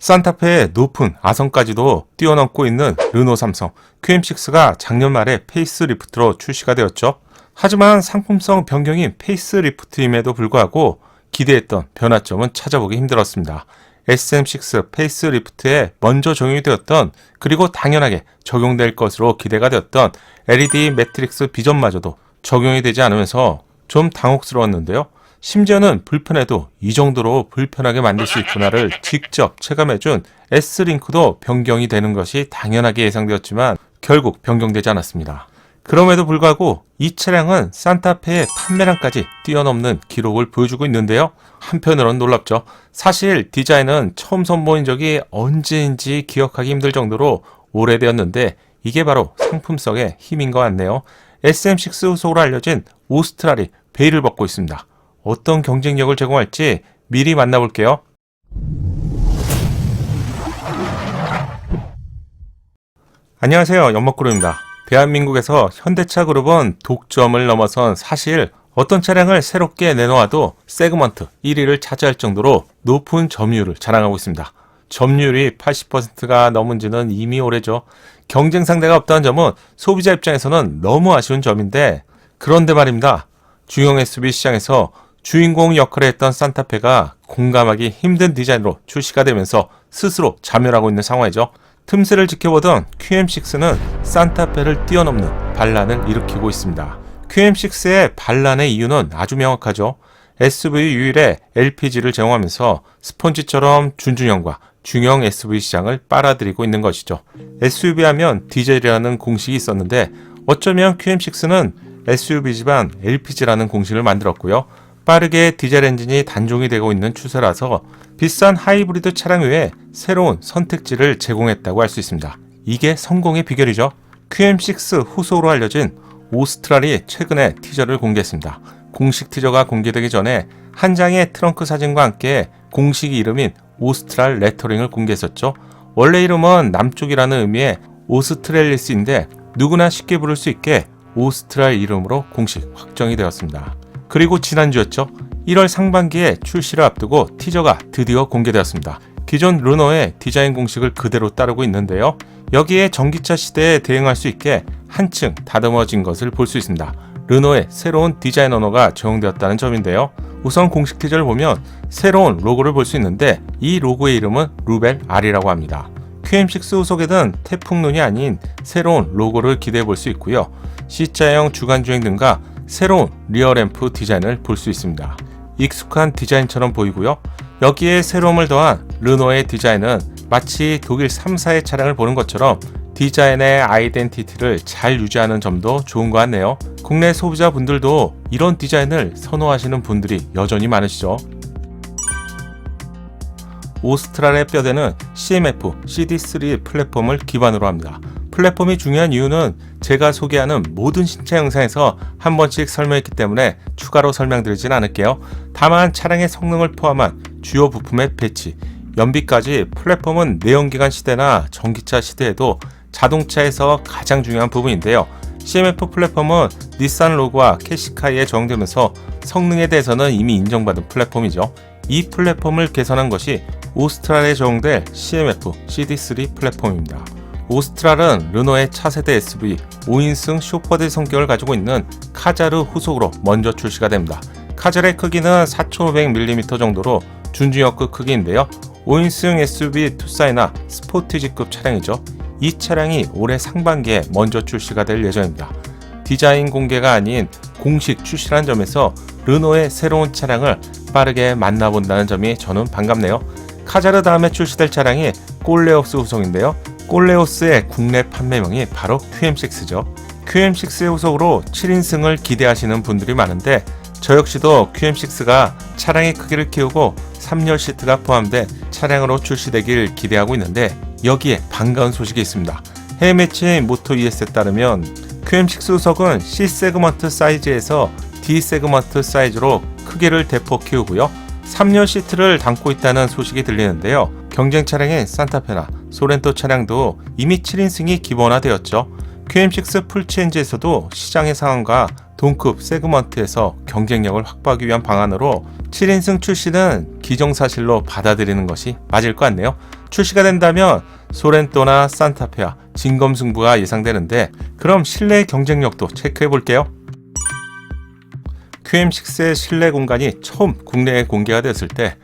산타페의 높은 아성까지도 뛰어넘고 있는 르노 삼성 QM6가 작년 말에 페이스리프트로 출시가 되었죠. 하지만 상품성 변경인 페이스리프트임에도 불구하고 기대했던 변화점은 찾아보기 힘들었습니다. SM6 페이스리프트에 먼저 적용이 되었던, 그리고 당연하게 적용될 것으로 기대가 되었던 LED 매트릭스 비전마저도 적용이 되지 않으면서 좀 당혹스러웠는데요. 심지어는 불편해도 이 정도로 불편하게 만들 수 있구나를 직접 체감해준 S링크도 변경이 되는 것이 당연하게 예상되었지만 결국 변경되지 않았습니다. 그럼에도 불구하고 이 차량은 산타페의 판매량까지 뛰어넘는 기록을 보여주고 있는데요. 한편으론 놀랍죠. 사실 디자인은 처음 선보인 적이 언제인지 기억하기 힘들 정도로 오래되었는데 이게 바로 상품성의 힘인 것 같네요. SM6 후속으로 알려진 오스트랄이 베일을 벗고 있습니다. 어떤 경쟁력을 제공할지 미리 만나볼게요. 안녕하세요, 연목그룹입니다. 대한민국에서 현대차 그룹은 독점을 넘어선 사실 어떤 차량을 새롭게 내놓아도 세그먼트 1위를 차지할 정도로 높은 점유율을 자랑하고 있습니다. 점유율이 80%가 넘은지는 이미 오래죠. 경쟁 상대가 없다는 점은 소비자 입장에서는 너무 아쉬운 점인데, 그런데 말입니다. 중형 SUV 시장에서 주인공 역할을 했던 산타페가 공감하기 힘든 디자인으로 출시가 되면서 스스로 자멸하고 있는 상황이죠. 틈새를 지켜보던 QM6는 산타페를 뛰어넘는 반란을 일으키고 있습니다. QM6의 반란의 이유는 아주 명확하죠. SUV 유일의 LPG를 제공하면서 스펀지처럼 준중형과 중형 SUV 시장을 빨아들이고 있는 것이죠. SUV 하면 디젤이라는 공식이 있었는데 어쩌면 QM6는 SUV지만 LPG라는 공식을 만들었고요. 빠르게 디젤 엔진이 단종이 되고 있는 추세라서 비싼 하이브리드 차량 외에 새로운 선택지를 제공했다고 할 수 있습니다. 이게 성공의 비결이죠. QM6 후속으로 알려진 오스트랄이 최근에 티저를 공개했습니다. 공식 티저가 공개되기 전에 한 장의 트렁크 사진과 함께 공식 이름인 오스트랄 레터링을 공개했었죠. 원래 이름은 남쪽이라는 의미의 오스트렐리스인데 누구나 쉽게 부를 수 있게 오스트랄 이름으로 공식 확정이 되었습니다. 그리고 지난주였죠. 1월 상반기에 출시를 앞두고 티저가 드디어 공개되었습니다. 기존 르노의 디자인 공식을 그대로 따르고 있는데요. 여기에 전기차 시대에 대응할 수 있게 한층 다듬어진 것을 볼 수 있습니다. 르노의 새로운 디자인 언어가 적용되었다는 점인데요. 우선 공식 티저를 보면 새로운 로고를 볼 수 있는데 이 로고의 이름은 루벨 R이라고 합니다. QM6 후속에는 태풍눈이 아닌 새로운 로고를 기대해 볼 수 있고요. C자형 주간주행 등과 새로운 리어램프 디자인을 볼 수 있습니다. 익숙한 디자인처럼 보이고요. 여기에 새로움을 더한 르노의 디자인은 마치 독일 3사의 차량을 보는 것처럼 디자인의 아이덴티티를 잘 유지하는 점도 좋은 것 같네요. 국내 소비자분들도 이런 디자인을 선호하시는 분들이 여전히 많으시죠. 오스트랄의 뼈대는 CMF CD3 플랫폼을 기반으로 합니다. 플랫폼이 중요한 이유는 제가 소개하는 모든 신차 영상에서 한 번씩 설명했기 때문에 추가로 설명드리진 않을게요. 다만 차량의 성능을 포함한 주요 부품의 배치, 연비까지 플랫폼은 내연기관 시대나 전기차 시대에도 자동차에서 가장 중요한 부분인데요. CMF 플랫폼은 닛산 로그와 캐시카이에 적용되면서 성능에 대해서는 이미 인정받은 플랫폼이죠. 이 플랫폼을 개선한 것이 오스트랄에 적용될 CMF CD3 플랫폼입니다. 오스트랄은 르노의 차세대 SUV 5인승 쇼퍼드 성격을 가지고 있는 카자르 후속으로 먼저 출시가 됩니다. 카자르의 크기는 4500mm 정도로 준중형급 크기인데요. 5인승 SUV 투사이나 스포티지급 차량이죠. 이 차량이 올해 상반기에 먼저 출시가 될 예정입니다. 디자인 공개가 아닌 공식 출시라는 점에서 르노의 새로운 차량을 빠르게 만나본다는 점이 저는 반갑네요. 카자르 다음에 출시될 차량이 꼴레오스 후속인데요. 꼴레오스의 국내 판매명이 바로 QM6죠. QM6의 후속으로 7인승을 기대하시는 분들이 많은데 저 역시도 QM6가 차량의 크기를 키우고 3열 시트가 포함된 차량으로 출시되길 기대하고 있는데 여기에 반가운 소식이 있습니다. 해외 매체인 모토 ES에 따르면 QM6 후속은 C 세그먼트 사이즈에서 D 세그먼트 사이즈로 크기를 대폭 키우고요. 3열 시트를 담고 있다는 소식이 들리는데요. 경쟁 차량인 산타페나 소렌토 차량도 이미 7인승이 기본화되었죠. QM6 풀체인지에서도 시장의 상황과 동급 세그먼트에서 경쟁력을 확보하기 위한 방안으로 7인승 출시는 기정사실로 받아들이는 것이 맞을 것 같네요. 출시가 된다면 소렌토나 산타페와 진검승부가 예상되는데 그럼 실내 경쟁력도 체크해 볼게요. QM6의 실내 공간이 처음 국내에 공개가 됐을 때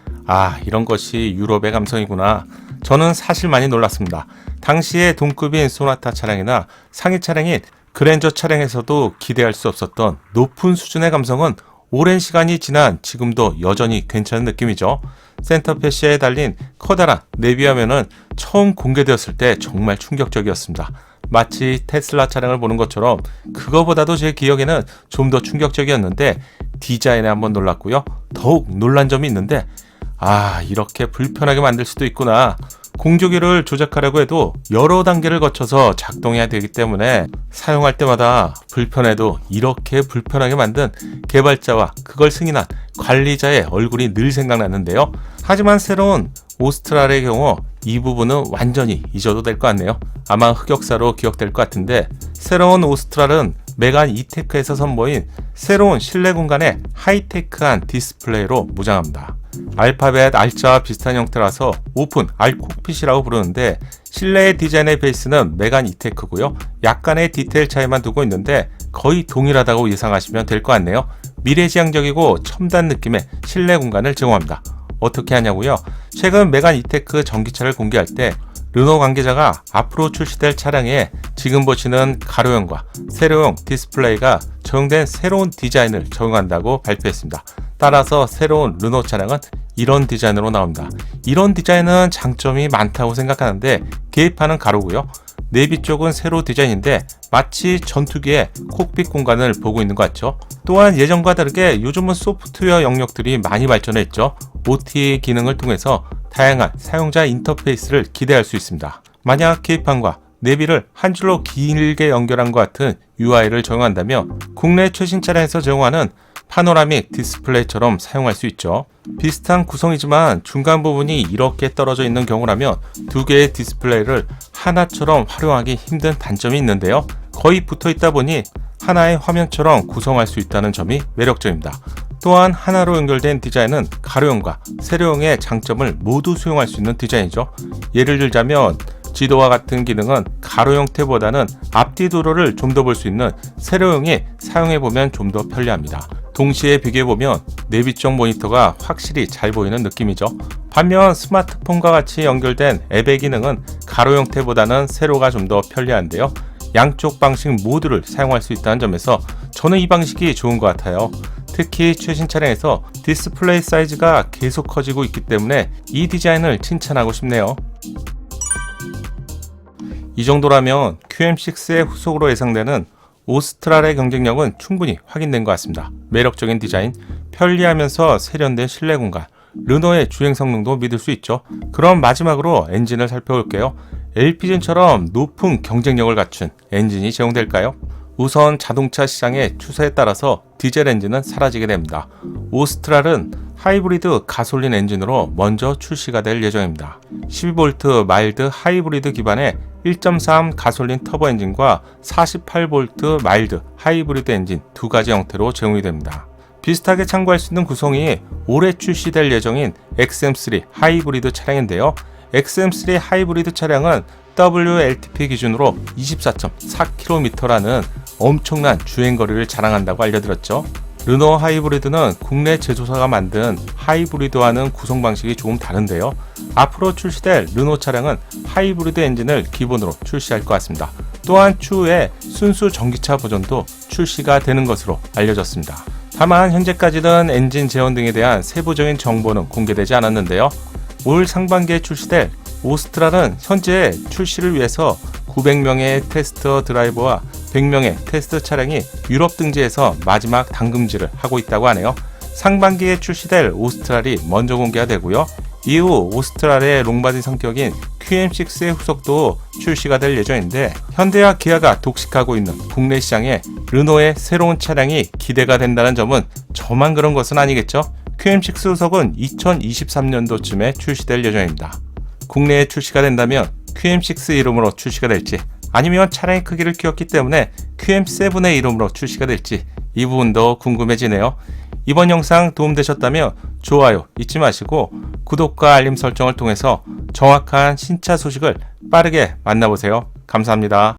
이런 것이 유럽의 감성이구나. 저는 사실 많이 놀랐습니다. 당시에 동급인 소나타 차량이나 상위 차량인 그랜저 차량에서도 기대할 수 없었던 높은 수준의 감성은 오랜 시간이 지난 지금도 여전히 괜찮은 느낌이죠. 센터페시아에 달린 커다란 내비화면은 처음 공개되었을 때 정말 충격적이었습니다. 마치 테슬라 차량을 보는 것처럼 그거보다도 제 기억에는 좀 더 충격적이었는데 디자인에 한번 놀랐고요. 더욱 놀란 점이 있는데 이렇게 불편하게 만들 수도 있구나. 공조기를 조작하려고 해도 여러 단계를 거쳐서 작동해야 되기 때문에 사용할 때마다 불편해도 이렇게 불편하게 만든 개발자와 그걸 승인한 관리자의 얼굴이 늘 생각났는데요. 하지만 새로운 오스트랄의 경우 이 부분은 완전히 잊어도 될 것 같네요. 아마 흑역사로 기억될 것 같은데 새로운 오스트랄은 메간 이테크에서 선보인 새로운 실내 공간의 하이테크한 디스플레이로 무장합니다. 알파벳 R자와 비슷한 형태라서 오픈 R콕핏이라고 부르는데 실내의 디자인의 베이스는 메간 이테크고요. 약간의 디테일 차이만 두고 있는데 거의 동일하다고 예상하시면 될 것 같네요. 미래지향적이고 첨단 느낌의 실내 공간을 제공합니다. 어떻게 하냐고요? 최근 메간 이테크 전기차를 공개할 때 르노 관계자가 앞으로 출시될 차량에 지금 보시는 가로형과 세로형 디스플레이가 적용된 새로운 디자인을 적용한다고 발표했습니다. 따라서 새로운 르노 차량은 이런 디자인으로 나옵니다. 이런 디자인은 장점이 많다고 생각하는데 개입하는 가로고요. 내비 쪽은 세로 디자인인데 마치 전투기의 콕핏 공간을 보고 있는 것 같죠. 또한 예전과 다르게 요즘은 소프트웨어 영역들이 많이 발전했죠. OTA 기능을 통해서 다양한 사용자 인터페이스를 기대할 수 있습니다. 만약 계기판과 내비를 한 줄로 길게 연결한 것 같은 UI를 적용한다면 국내 최신 차량에서 제공하는 파노라믹 디스플레이처럼 사용할 수 있죠. 비슷한 구성이지만 중간 부분이 이렇게 떨어져 있는 경우라면 두 개의 디스플레이를 하나처럼 활용하기 힘든 단점이 있는데요. 거의 붙어 있다 보니 하나의 화면처럼 구성할 수 있다는 점이 매력적입니다. 또한 하나로 연결된 디자인은 가로형과 세로형의 장점을 모두 수용할 수 있는 디자인이죠. 예를 들자면 지도와 같은 기능은 가로 형태보다는 앞뒤 도로를 좀 더 볼 수 있는 세로형이 사용해보면 좀 더 편리합니다. 동시에 비교해보면 내비 쪽 모니터가 확실히 잘 보이는 느낌이죠. 반면 스마트폰과 같이 연결된 앱의 기능은 가로 형태보다는 세로가 좀 더 편리한데요. 양쪽 방식 모두를 사용할 수 있다는 점에서 저는 이 방식이 좋은 것 같아요. 특히 최신 차량에서 디스플레이 사이즈가 계속 커지고 있기 때문에 이 디자인을 칭찬하고 싶네요. 이 정도라면 QM6의 후속으로 예상되는 오스트랄의 경쟁력은 충분히 확인된 것 같습니다. 매력적인 디자인, 편리하면서 세련된 실내 공간, 르노의 주행 성능도 믿을 수 있죠. 그럼 마지막으로 엔진을 살펴볼게요. LPG처럼 높은 경쟁력을 갖춘 엔진이 제공될까요? 우선 자동차 시장의 추세에 따라서 디젤 엔진은 사라지게 됩니다. 오스트랄은 하이브리드 가솔린 엔진으로 먼저 출시가 될 예정입니다. 12V 마일드 하이브리드 기반의 1.3 가솔린 터보 엔진과 48V 마일드 하이브리드 엔진 두 가지 형태로 제공이 됩니다. 비슷하게 참고할 수 있는 구성이 올해 출시될 예정인 XM3 하이브리드 차량인데요. XM3 하이브리드 차량은 WLTP 기준으로 24.4km라는 엄청난 주행거리를 자랑한다고 알려드렸죠. 르노 하이브리드는 국내 제조사가 만든 하이브리드와는 구성 방식이 조금 다른데요. 앞으로 출시될 르노 차량은 하이브리드 엔진을 기본으로 출시할 것 같습니다. 또한 추후에 순수 전기차 버전도 출시가 되는 것으로 알려졌습니다. 다만 현재까지는 엔진 제원 등에 대한 세부적인 정보는 공개되지 않았는데요. 올 상반기에 출시될 오스트랄은 현재 출시를 위해서 900명의 테스터 드라이버와 100명의 테스트 차량이 유럽 등지에서 마지막 당금질을 하고 있다고 하네요. 상반기에 출시될 오스트랄이 먼저 공개가 되고요. 이후 오스트랄의 롱바디 성격인 QM6의 후속도 출시가 될 예정인데 현대와 기아가 독식하고 있는 국내 시장에 르노의 새로운 차량이 기대가 된다는 점은 저만 그런 것은 아니겠죠? QM6 후속은 2023년도쯤에 출시될 예정입니다. 국내에 출시가 된다면 QM6 이름으로 출시가 될지 아니면 차량의 크기를 키웠기 때문에 QM7의 이름으로 출시가 될지 이 부분도 궁금해지네요. 이번 영상 도움되셨다면 좋아요 잊지 마시고 구독과 알림 설정을 통해서 정확한 신차 소식을 빠르게 만나보세요. 감사합니다.